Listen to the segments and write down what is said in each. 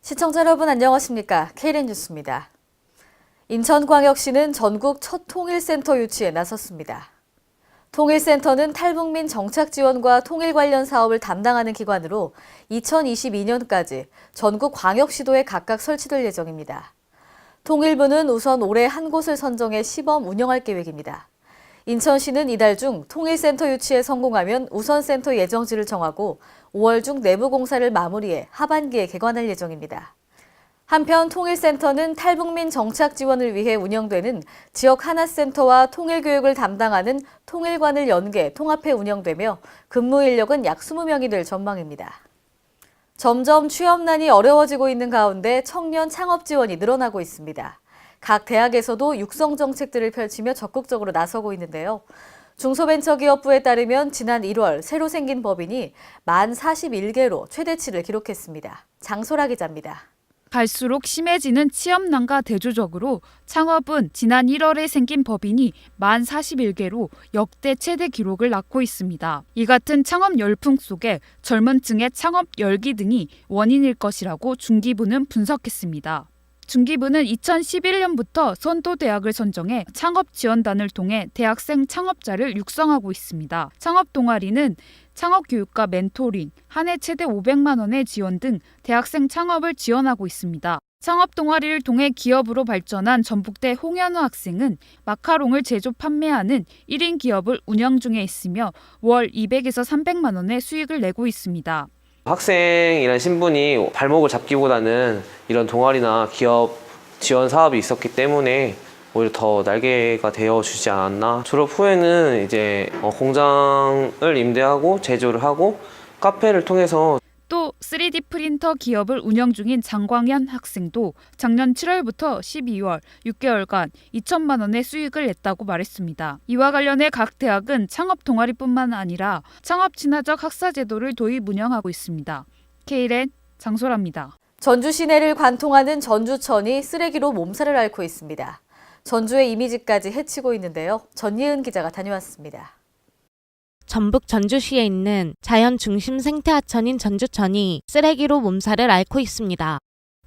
시청자 여러분 안녕하십니까? K랜 뉴스입니다. 인천광역시는 전국 첫 통일센터 유치에 나섰습니다. 통일센터는 탈북민 정착 지원과 통일 관련 사업을 담당하는 기관으로 2022년까지 전국 광역시도에 각각 설치될 예정입니다. 통일부는 우선 올해 한 곳을 선정해 시범 운영할 계획입니다. 인천시는 이달 중 통일센터 유치에 성공하면 우선 센터 예정지를 정하고 5월 중 내부 공사를 마무리해 하반기에 개관할 예정입니다. 한편 통일센터는 탈북민 정착 지원을 위해 운영되는 지역 하나센터와 통일교육을 담당하는 통일관을 연계 통합해 운영되며 근무 인력은 약 20명이 될 전망입니다. 점점 취업난이 어려워지고 있는 가운데 청년 창업 지원이 늘어나고 있습니다. 각 대학에서도 육성 정책들을 펼치며 적극적으로 나서고 있는데요. 중소벤처기업부에 따르면 지난 1월 새로 생긴 법인이 만 41개로 최대치를 기록했습니다. 장소라 기자입니다. 갈수록 심해지는 취업난과 대조적으로 창업은 지난 1월에 생긴 법인이 만 41개로 역대 최대 기록을 낳고 있습니다. 이 같은 창업 열풍 속에 젊은 층의 창업 열기 등이 원인일 것이라고 중기부는 분석했습니다. 중기부는 2011년부터 선도대학을 선정해 창업지원단을 통해 대학생 창업자를 육성하고 있습니다. 창업동아리는 창업교육과 멘토링, 한 해 최대 500만 원의 지원 등 대학생 창업을 지원하고 있습니다. 창업동아리를 통해 기업으로 발전한 전북대 홍현우 학생은 마카롱을 제조 판매하는 1인 기업을 운영 중에 있으며 월 200에서 300만 원의 수익을 내고 있습니다. 학생이라는 신분이 발목을 잡기보다는 이런 동아리나 기업 지원 사업이 있었기 때문에 오히려 더 날개가 되어주지 않았나. 졸업 후에는 이제 공장을 임대하고 제조를 하고 카페를 통해서 또 3D 프린터 기업을 운영 중인 장광현 학생도 작년 7월부터 12월 6개월간 2천만 원의 수익을 냈다고 말했습니다. 이와 관련해 각 대학은 창업 동아리뿐만 아니라 창업 친화적 학사 제도를 도입 운영하고 있습니다. K랜 장소라입니다. 전주 시내를 관통하는 전주천이 쓰레기로 몸살을 앓고 있습니다. 전주의 이미지까지 해치고 있는데요. 전예은 기자가 다녀왔습니다. 전북 전주시에 있는 자연 중심 생태하천인 전주천이 쓰레기로 몸살을 앓고 있습니다.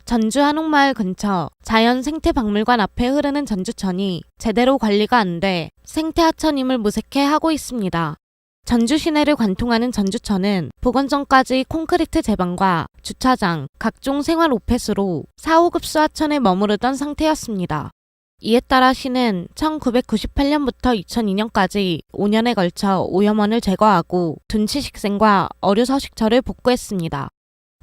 전주 한옥마을 근처 자연 생태박물관 앞에 흐르는 전주천이 제대로 관리가 안 돼 생태하천임을 무색해 하고 있습니다. 전주 시내를 관통하는 전주천은 복원전까지 콘크리트 제방과 주차장, 각종 생활 오폐수로 4, 5급수 하천에 머무르던 상태였습니다. 이에 따라 시는 1998년부터 2002년까지 5년에 걸쳐 오염원을 제거하고 둔치식생과 어류서식처를 복구했습니다.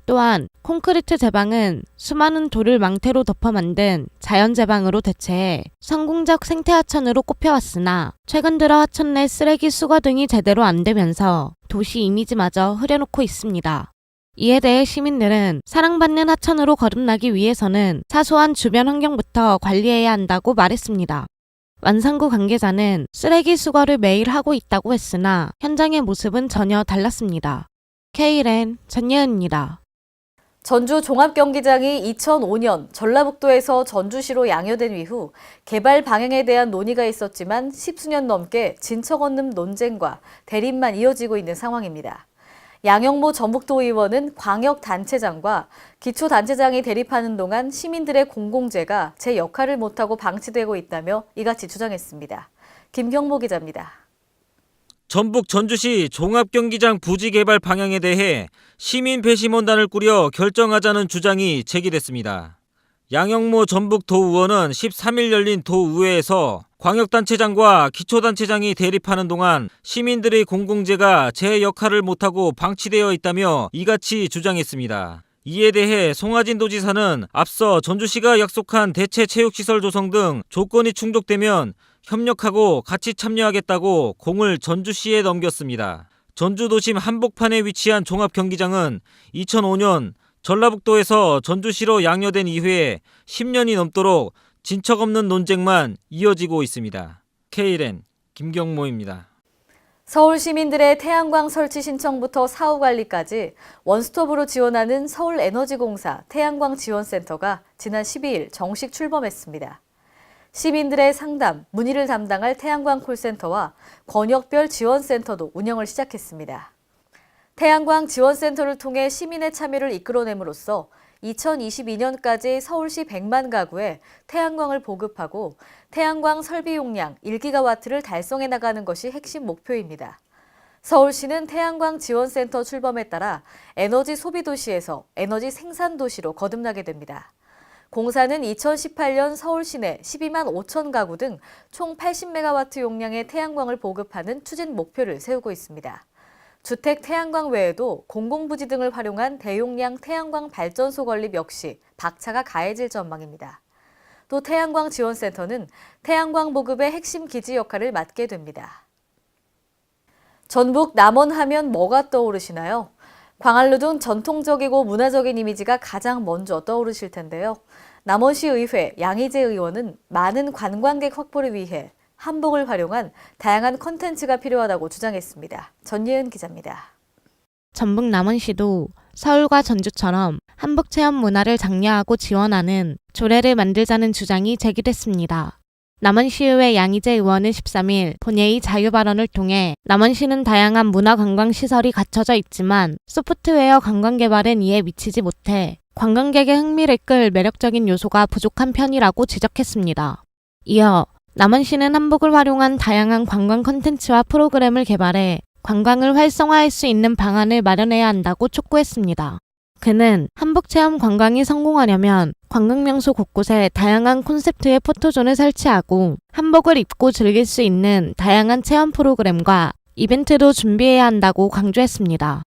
또한 콘크리트 제방은 수많은 돌을 망태로 덮어 만든 자연 제방으로 대체해 성공적 생태하천으로 꼽혀왔으나 최근 들어 하천 내 쓰레기 수거 등이 제대로 안 되면서 도시 이미지마저 흐려놓고 있습니다. 이에 대해 시민들은 사랑받는 하천으로 거듭나기 위해서는 사소한 주변 환경부터 관리해야 한다고 말했습니다. 완산구 관계자는 쓰레기 수거를 매일 하고 있다고 했으나 현장의 모습은 전혀 달랐습니다. K랜 전예은입니다. 전주 종합경기장이 2005년 전라북도에서 전주시로 양여된 이후 개발 방향에 대한 논의가 있었지만 10수년 넘게 진척 없는 논쟁과 대립만 이어지고 있는 상황입니다. 양영모 전북도 의원은 광역단체장과 기초단체장이 대립하는 동안 시민들의 공공재가 제 역할을 못하고 방치되고 있다며 이같이 주장했습니다. 김경모 기자입니다. 전북 전주시 종합경기장 부지 개발 방향에 대해 시민 배심원단을 꾸려 결정하자는 주장이 제기됐습니다. 양영모 전북도 의원은 13일 열린 도의회에서 광역단체장과 기초단체장이 대립하는 동안 시민들의 공공재가 제 역할을 못하고 방치되어 있다며 이같이 주장했습니다. 이에 대해 송하진 도지사는 앞서 전주시가 약속한 대체 체육시설 조성 등 조건이 충족되면 협력하고 같이 참여하겠다고 공을 전주시에 넘겼습니다. 전주도심 한복판에 위치한 종합경기장은 2005년 전라북도에서 전주시로 양여된 이후에 10년이 넘도록 진척 없는 논쟁만 이어지고 있습니다. K랜 김경모입니다. 서울 시민들의 태양광 설치 신청부터 사후 관리까지 원스톱으로 지원하는 서울에너지공사 태양광 지원센터가 지난 12일 정식 출범했습니다. 시민들의 상담, 문의를 담당할 태양광 콜센터와 권역별 지원센터도 운영을 시작했습니다. 태양광 지원센터를 통해 시민의 참여를 이끌어냄으로써 2022년까지 서울시 100만 가구에 태양광을 보급하고 태양광 설비 용량 1기가와트를 달성해 나가는 것이 핵심 목표입니다. 서울시는 태양광 지원센터 출범에 따라 에너지 소비 도시에서 에너지 생산 도시로 거듭나게 됩니다. 공사는 2018년 서울 시내 12만 5천 가구 등 총 80메가와트 용량의 태양광을 보급하는 추진 목표를 세우고 있습니다. 주택 태양광 외에도 공공부지 등을 활용한 대용량 태양광 발전소 건립 역시 박차가 가해질 전망입니다. 또 태양광 지원센터는 태양광 보급의 핵심 기지 역할을 맡게 됩니다. 전북 남원 하면 뭐가 떠오르시나요? 광안루 등 전통적이고 문화적인 이미지가 가장 먼저 떠오르실 텐데요. 남원시 의회 양희재 의원은 많은 관광객 확보를 위해 한복을 활용한 다양한 콘텐츠가 필요하다고 주장했습니다. 전예은 기자입니다. 전북 남원시도 서울과 전주처럼 한복 체험 문화를 장려하고 지원하는 조례를 만들자는 주장이 제기됐습니다. 남원시의회 양희재 의원은 13일 본회의 자유 발언을 통해 남원시는 다양한 문화 관광 시설이 갖춰져 있지만 소프트웨어 관광 개발은 이에 미치지 못해 관광객의 흥미를 끌 매력적인 요소가 부족한 편이라고 지적했습니다. 이어 남원시는 한복을 활용한 다양한 관광 콘텐츠와 프로그램을 개발해 관광을 활성화할 수 있는 방안을 마련해야 한다고 촉구했습니다. 그는 한복 체험 관광이 성공하려면 관광명소 곳곳에 다양한 콘셉트의 포토존을 설치하고 한복을 입고 즐길 수 있는 다양한 체험 프로그램과 이벤트도 준비해야 한다고 강조했습니다.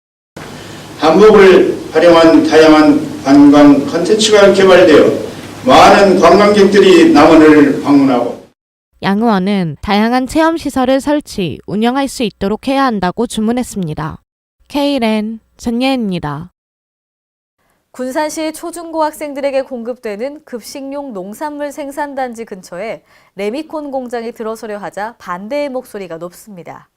한복을 활용한 다양한 관광 콘텐츠가 개발되어 많은 관광객들이 남원을 방문하고 양 의원은 다양한 체험시설을 설치, 운영할 수 있도록 해야 한다고 주문했습니다. K랜 전예은입니다. 군산시 초중고 학생들에게 공급되는 급식용 농산물 생산단지 근처에 레미콘 공장이 들어서려 하자 반대의 목소리가 높습니다.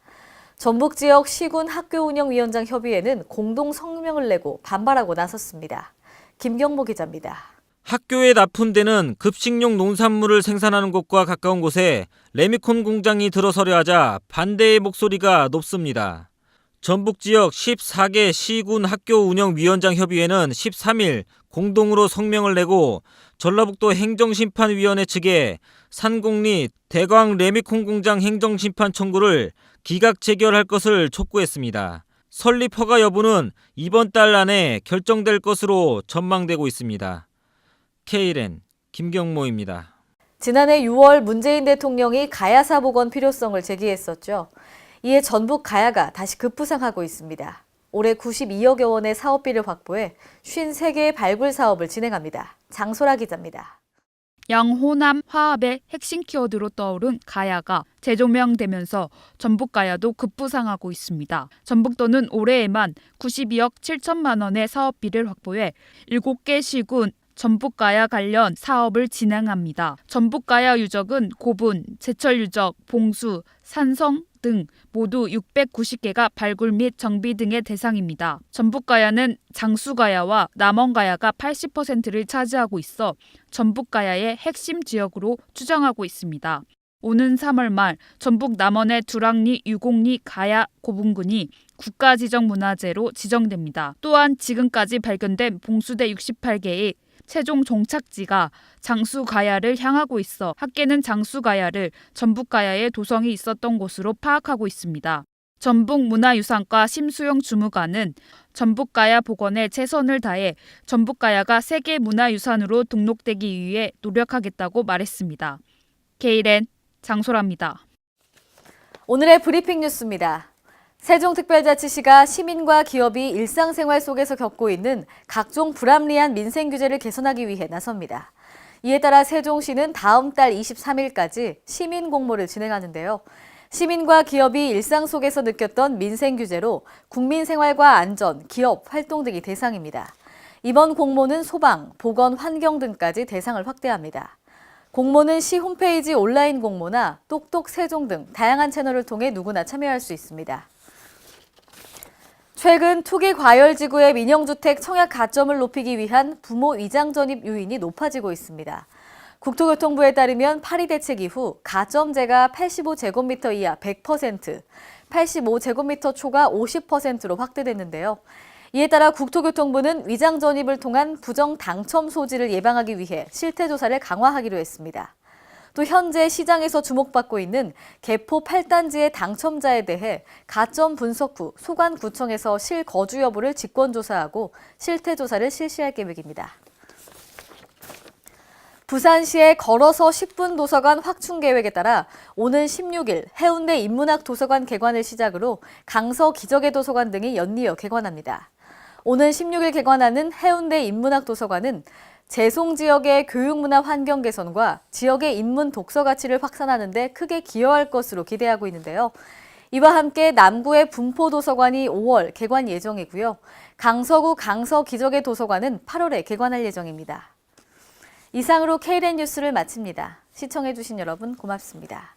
전북 지역 시군 학교운영위원장 협의회는 공동 성명을 내고 반발하고 나섰습니다. 김경모 기자입니다. 학교에 납품되는 급식용 농산물을 생산하는 곳과 가까운 곳에 레미콘 공장이 들어서려 하자 반대의 목소리가 높습니다. 전북 지역 14개 시군 학교운영위원장협의회는 13일 공동으로 성명을 내고 전라북도 행정심판위원회 측에 산곡리 대광 레미콘 공장 행정심판 청구를 기각 체결할 것을 촉구했습니다. 설립 허가 여부는 이번 달 안에 결정될 것으로 전망되고 있습니다. K랜 김경모입니다. 지난해 6월 문재인 대통령이 가야사 복원 필요성을 제기했었죠. 이에 전북 가야가 다시 급부상하고 있습니다. 올해 92억여 원의 사업비를 확보해 53개의 발굴 사업을 진행합니다. 장소라 기자입니다. 양호남 화합의 핵심 키워드로 떠오른 가야가 재조명되면서 전북 가야도 급부상하고 있습니다. 전북도는 올해에만 92억 7천만 원의 사업비를 확보해 7개 시군 전북가야 관련 사업을 진행합니다. 전북가야 유적은 고분, 제철 유적, 봉수, 산성 등 모두 690개가 발굴 및 정비 등의 대상입니다. 전북가야는 장수가야와 남원가야가 80%를 차지하고 있어 전북가야의 핵심 지역으로 추정하고 있습니다. 오는 3월 말 전북 남원의 두랑리, 유곡리, 가야, 고분군이 국가지정문화재로 지정됩니다. 또한 지금까지 발견된 봉수대 68개의 최종 종착지가 장수가야를 향하고 있어 학계는 장수가야를 전북가야의 도성이 있었던 곳으로 파악하고 있습니다. 전북문화유산과 심수영 주무관은 전북가야 복원에 최선을 다해 전북가야가 세계문화유산으로 등록되기 위해 노력하겠다고 말했습니다. K랜 장소라입니다. 오늘의 브리핑 뉴스입니다. 세종특별자치시가 시민과 기업이 일상생활 속에서 겪고 있는 각종 불합리한 민생 규제를 개선하기 위해 나섭니다. 이에 따라 세종시는 다음 달 23일까지 시민 공모를 진행하는데요. 시민과 기업이 일상 속에서 느꼈던 민생 규제로 국민 생활과 안전, 기업 활동 등이 대상입니다. 이번 공모는 소방, 보건, 환경 등까지 대상을 확대합니다. 공모는 시 홈페이지 온라인 공모나 똑똑 세종 등 다양한 채널을 통해 누구나 참여할 수 있습니다. 최근 투기 과열지구의 민영주택 청약 가점을 높이기 위한 부모 위장 전입 유인이 높아지고 있습니다. 국토교통부에 따르면 파리 대책 이후 가점제가 85제곱미터 이하 100%, 85제곱미터 초과 50%로 확대됐는데요. 이에 따라 국토교통부는 위장 전입을 통한 부정 당첨 소지를 예방하기 위해 실태 조사를 강화하기로 했습니다. 또 현재 시장에서 주목받고 있는 개포 8단지의 당첨자에 대해 가점 분석 후 소관구청에서 실거주 여부를 직권조사하고 실태 조사를 실시할 계획입니다. 부산시의 걸어서 10분 도서관 확충 계획에 따라 오는 16일 해운대 인문학 도서관 개관을 시작으로 강서 기적의 도서관 등이 연이어 개관합니다. 오는 16일 개관하는 해운대 인문학 도서관은 재송 지역의 교육문화 환경 개선과 지역의 인문 독서 가치를 확산하는 데 크게 기여할 것으로 기대하고 있는데요. 이와 함께 남구의 분포도서관이 5월 개관 예정이고요. 강서구 강서 기적의 도서관은 8월에 개관할 예정입니다. 이상으로 K랜 뉴스를 마칩니다. 시청해주신 여러분 고맙습니다.